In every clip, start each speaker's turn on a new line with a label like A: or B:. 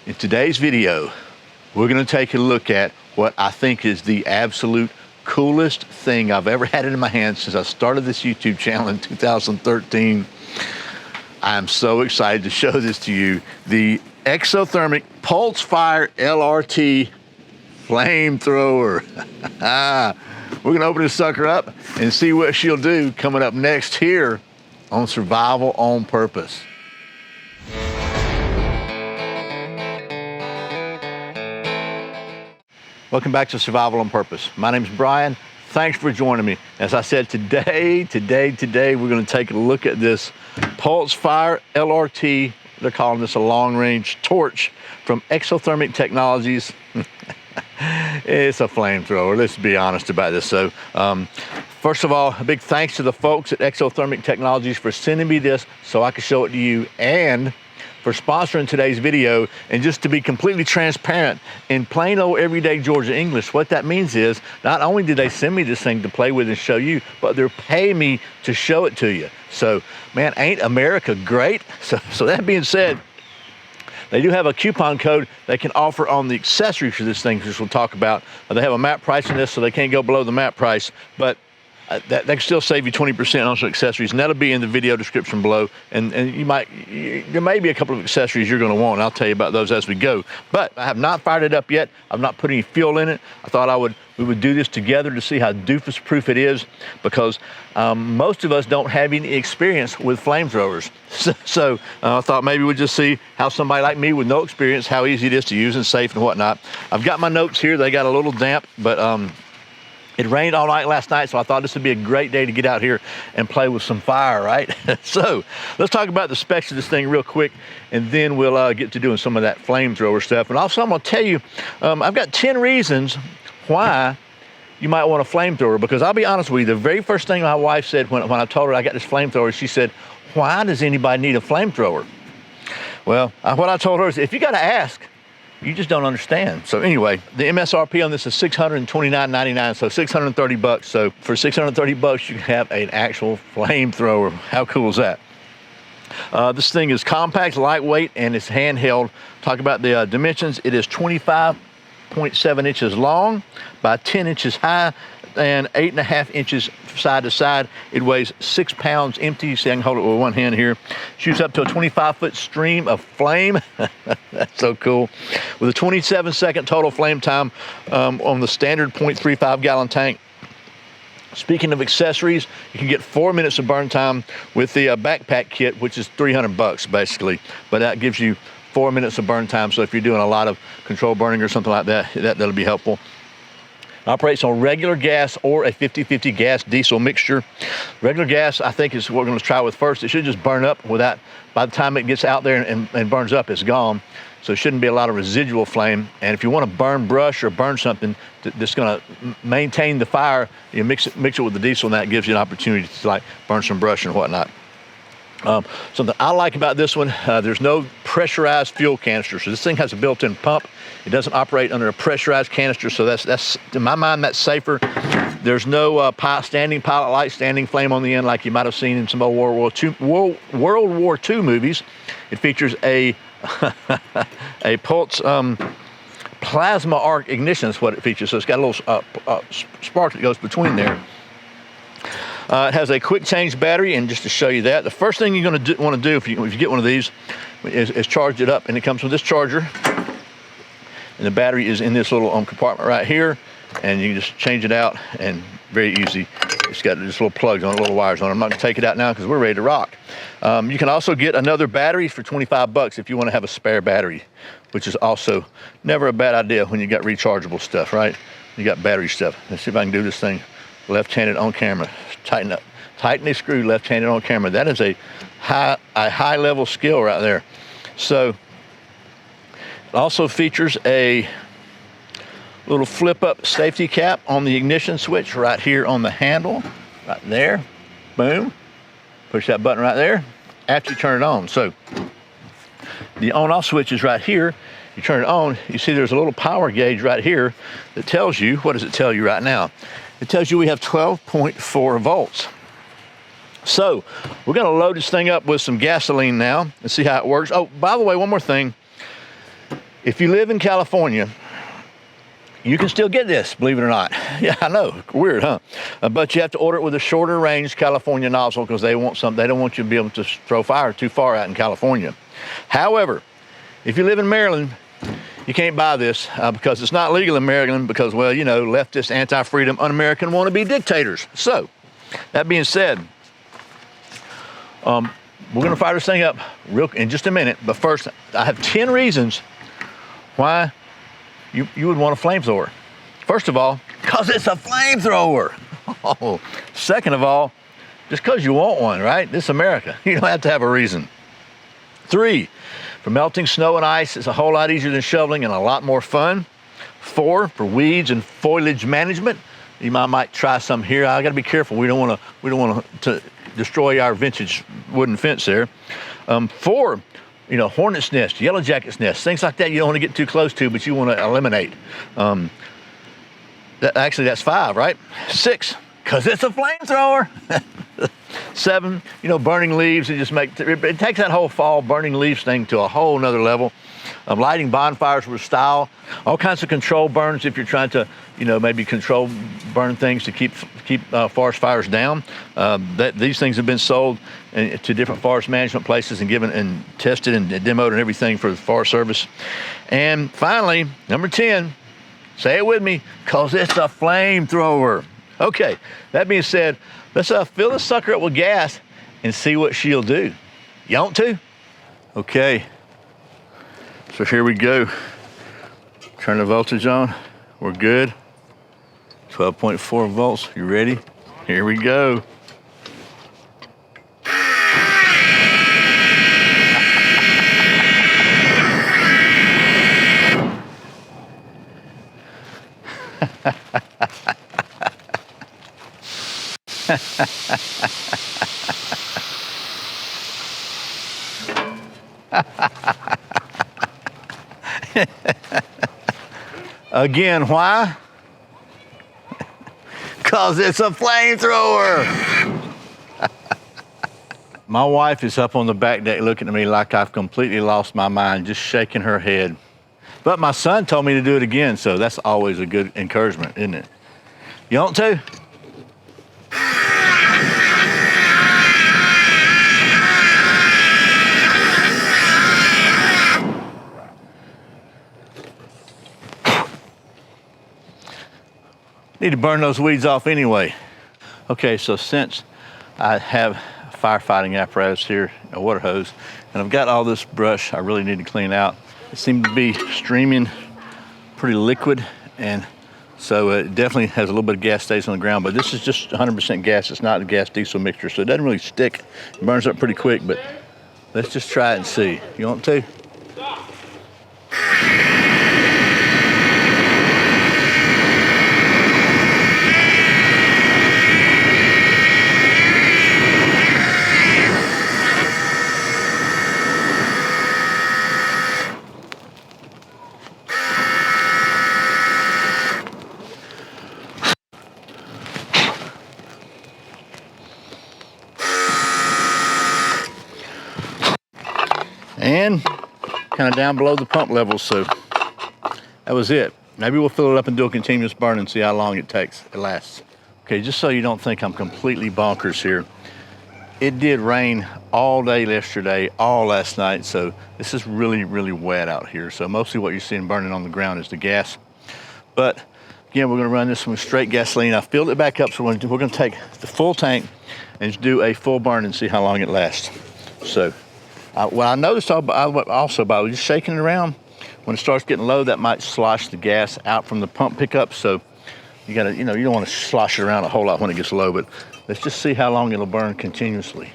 A: In today's video, we're going to take a look at what I think is the absolute coolest thing I've ever had in my hands since I started this YouTube channel in 2013. I'm so excited to show this to you. The Exothermic Pulse Fire LRT flamethrower. We're going to open this sucker up and see what she'll do coming up next here on Survival on Purpose. Welcome back to Survival on Purpose. My name's Brian. Thanks for joining me. As I said, today, we're going to take a look at this Pulse Fire LRT. They're calling this a long-range torch from Exothermic Technologies. It's a flamethrower. Let's be honest about this. So, first of all, a big thanks to the folks at Exothermic Technologies for sending me this so I could show it to you, and for sponsoring today's video. And just to be completely transparent, in plain old everyday Georgia English, what that means is not only did they send me this thing to play with and show you, but they're paying me to show it to you. So, man, ain't America great? So that being said, they do have a coupon code they can offer on the accessories for this thing, which we'll talk about. They have a map price in this, so they can't go below the map price, but they can still save you 20% on some accessories, and that'll be in the video description below. And there may be a couple of accessories you're going to want, and I'll tell you about those as we go. But I have not fired it up yet. I've not put any fuel in it. I thought we would do this together to see how doofus proof it is, because most of us don't have any experience with flamethrowers. So I thought maybe we'd just see how somebody like me with no experience, how easy it is to use and safe and whatnot. I've got my notes here. They got a little damp, but it rained all night last night, so I thought this would be a great day to get out here and play with some fire, right? So let's talk about the specs of this thing real quick, and then we'll get to doing some of that flamethrower stuff. And also I'm gonna tell you, I've got 10 reasons why you might want a flamethrower, because I'll be honest with you, the very first thing my wife said when I told her I got this flamethrower, she said, why does anybody need a flamethrower? Well, what I told her is, if you gotta ask, you just don't understand. So anyway, the MSRP on this is $629.99, so 630 bucks. So for 630 bucks, you can have an actual flamethrower. How cool is that? This thing is compact, lightweight, and it's handheld. Talk about the dimensions. It is 25.7 inches long by 10 inches high and 8.5 inches side to side. It weighs 6 pounds empty. See, I can hold it with one hand here. Shoots up to a 25-foot stream of flame. That's so cool. With a 27-second total flame time on the standard 0.35 gallon tank. Speaking of accessories, you can get 4 minutes of burn time with the backpack kit, which is 300 bucks basically, but that gives you 4 minutes of burn time. So if you're doing a lot of controlled burning or something like that, that'll be helpful. Operates on regular gas or a 50-50 gas diesel mixture. Regular gas, I think, is what we're going to try with first. It should just burn up without, by the time it gets out there and burns up, it's gone. So it shouldn't be a lot of residual flame. And if you want to burn brush or burn something that's going to maintain the fire, you mix it with the diesel, and that gives you an opportunity to like burn some brush and whatnot. Something I like about this one, there's no pressurized fuel canister. So this thing has a built-in pump. It doesn't operate under a pressurized canister, so that's in my mind, that's safer. There's no standing pilot light, standing flame on the end like you might have seen in some old World War II movies. It features a a pulse plasma arc ignition is what it features. So it's got a little spark that goes between there. It has a quick change battery, and just to show you that, the first thing you're going to want to do if you get one of these is charge it up, and it comes with this charger, and the battery is in this little compartment right here, and you can just change it out, and very easy. It's got just little plugs on it, little wires on it. I'm not going to take it out now because we're ready to rock. You can also get another battery for 25 bucks if you want to have a spare battery, which is also never a bad idea when you got rechargeable stuff, right? You got battery stuff. Let's see if I can do this thing left-handed on camera. Tighten a screw left-handed on camera. That is a high level skill right there. So it also features a little flip up safety cap on the ignition switch right here on the handle, right there. Boom. Push that button right there after you turn it on. So the on off switch is right here. You turn it on, you see there's a little power gauge right here that tells you, what does it tell you right now? It tells you we have 12.4 volts. So we're gonna load this thing up with some gasoline now and see how it works. Oh, by the way, one more thing. If you live in California, you can still get this, believe it or not. Yeah, I know, weird, huh? But you have to order it with a shorter range California nozzle because they don't want you to be able to throw fire too far out in California. However, if you live in Maryland, you can't buy this because it's not legal in Maryland because, well, you know, leftist, anti-freedom, un-American wannabe dictators. So, that being said, we're gonna fire this thing up in just a minute, but first, I have 10 reasons why you would want a flamethrower. First of all, because it's a flamethrower. Oh, second of all, just because you want one, right? This is America. You don't have to have a reason. 3, for melting snow and ice, it's a whole lot easier than shoveling and a lot more fun. 4, for weeds and foliage management. You might try some here. I got to be careful. We don't want to destroy our vintage wooden fence there. 4, you know, hornet's nest, yellow jacket's nest, things like that you don't want to get too close to, but you want to eliminate. Actually, that's 5, right? 6, because it's a flamethrower. 7, you know, burning leaves, it takes that whole fall burning leaves thing to a whole nother level. Lighting bonfires with style, all kinds of control burns if you're trying to, you know, maybe control burn things to keep forest fires down. These things have been sold to different forest management places and given and tested and demoed and everything for the Forest Service. And finally, number 10, say it with me, because it's a flamethrower. Okay, that being said, let's fill this sucker up with gas and see what she'll do. You want to? Okay. So here we go. Turn the voltage on. We're good. 12.4 volts. You ready? Here we go. Again, why? Because it's a flamethrower. My wife is up on the back deck looking at me like I've completely lost my mind, just shaking her head. But my son told me to do it again, so that's always a good encouragement, isn't it? You want to? Need to burn those weeds off anyway. Okay, so since I have a firefighting apparatus here, a water hose, and I've got all this brush I really need to clean out. It seemed to be streaming pretty liquid, and so it definitely has a little bit of gas stays on the ground, but this is just 100% gas. It's not a gas diesel mixture, so it doesn't really stick. It burns up pretty quick, but let's just try it and see. You want to? And kind of down below the pump level, so that was it. Maybe we'll fill it up and do a continuous burn and see how long it lasts. Okay, just so you don't think I'm completely bonkers here, it did rain all day yesterday, all last night, so this is really, really wet out here. So mostly what you're seeing burning on the ground is the gas. But again, we're gonna run this with straight gasoline. I filled it back up, so we're gonna take the full tank and do a full burn and see how long it lasts. So. What I noticed also by just shaking it around, when it starts getting low, that might slosh the gas out from the pump pickup. So you gotta, you don't want to slosh it around a whole lot when it gets low, but let's just see how long it'll burn continuously.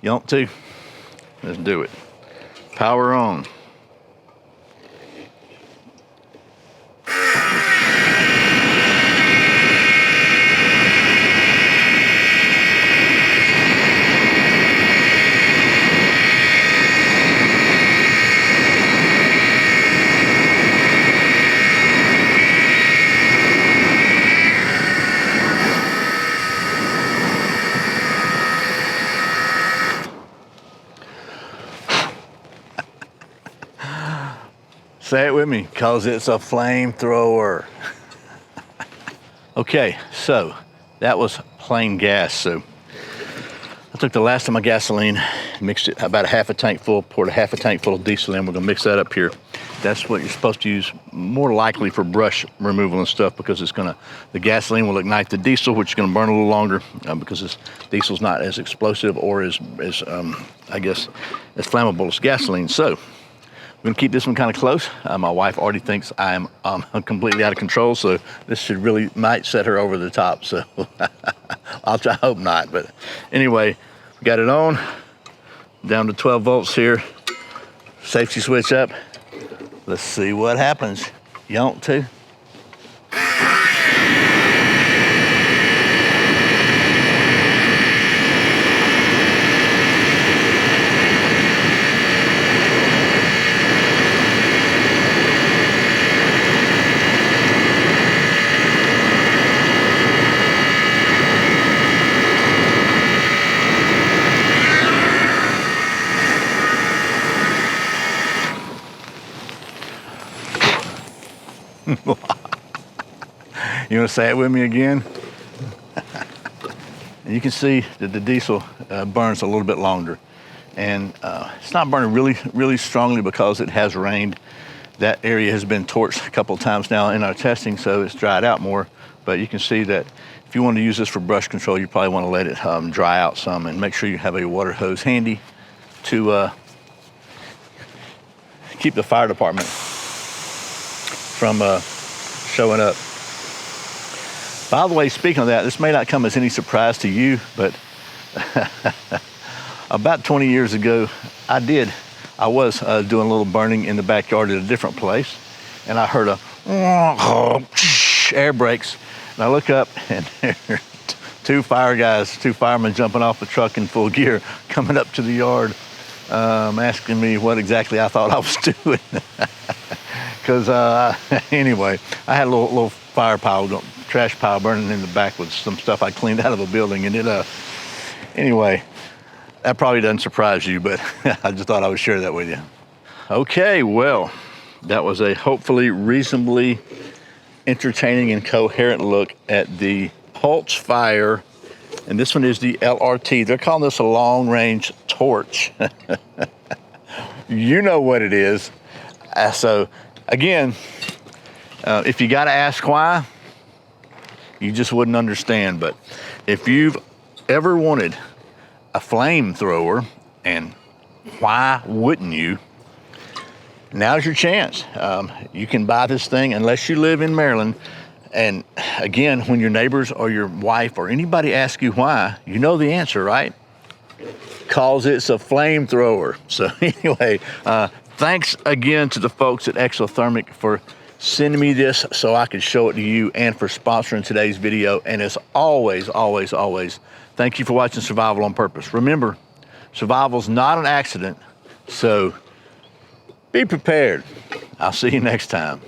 A: You want to? Let's do it. Power on. Say it with me, cause it's a flamethrower. Okay, so that was plain gas. So I took the last of my gasoline, mixed it about a half a tank full, poured a half a tank full of diesel in. We're gonna mix that up here. That's what you're supposed to use more likely for brush removal and stuff, because the gasoline will ignite the diesel, which is gonna burn a little longer because this diesel's not as explosive or as I guess, as flammable as gasoline. So we're gonna keep this one kind of close. My wife already thinks I'm completely out of control, so this might set her over the top. So I hope not, but anyway, we got it on, down to 12 volts here. Safety switch up. Let's see what happens. You want to? You want to say it with me again? And you can see that the diesel burns a little bit longer, and it's not burning really strongly because it has rained. That area has been torched a couple of times now in our testing, so it's dried out more. But you can see that if you want to use this for brush control, you probably want to let it dry out some, and make sure you have a water hose handy to keep the fire department from showing up. By the way, speaking of that, this may not come as any surprise to you, but about 20 years ago, I was doing a little burning in the backyard at a different place, and I heard a air brakes, and I look up, and there are two firemen jumping off the truck in full gear, coming up to the yard, asking me what exactly I thought I was doing. Because anyway, I had a little trash pile burning in the back with some stuff I cleaned out of a building, and anyway, that probably doesn't surprise you, but I just thought I would share that with you. Okay, well, that was a hopefully reasonably entertaining and coherent look at the Pulse Fire, and this one is the LRT. They're calling this a long-range torch. You know what it is. So again, if you got to ask why, you just wouldn't understand. But if you've ever wanted a flamethrower, and why wouldn't you? Now's your chance. You can buy this thing unless you live in Maryland. And again, when your neighbors or your wife or anybody asks you why, you know the answer, right? Cause it's a flamethrower. So anyway, thanks again to the folks at Exothermic for sending me this so I could show it to you, and for sponsoring today's video. And as always, thank you for watching Survival on Purpose. Remember, survival's not an accident, so be prepared. I'll see you next time.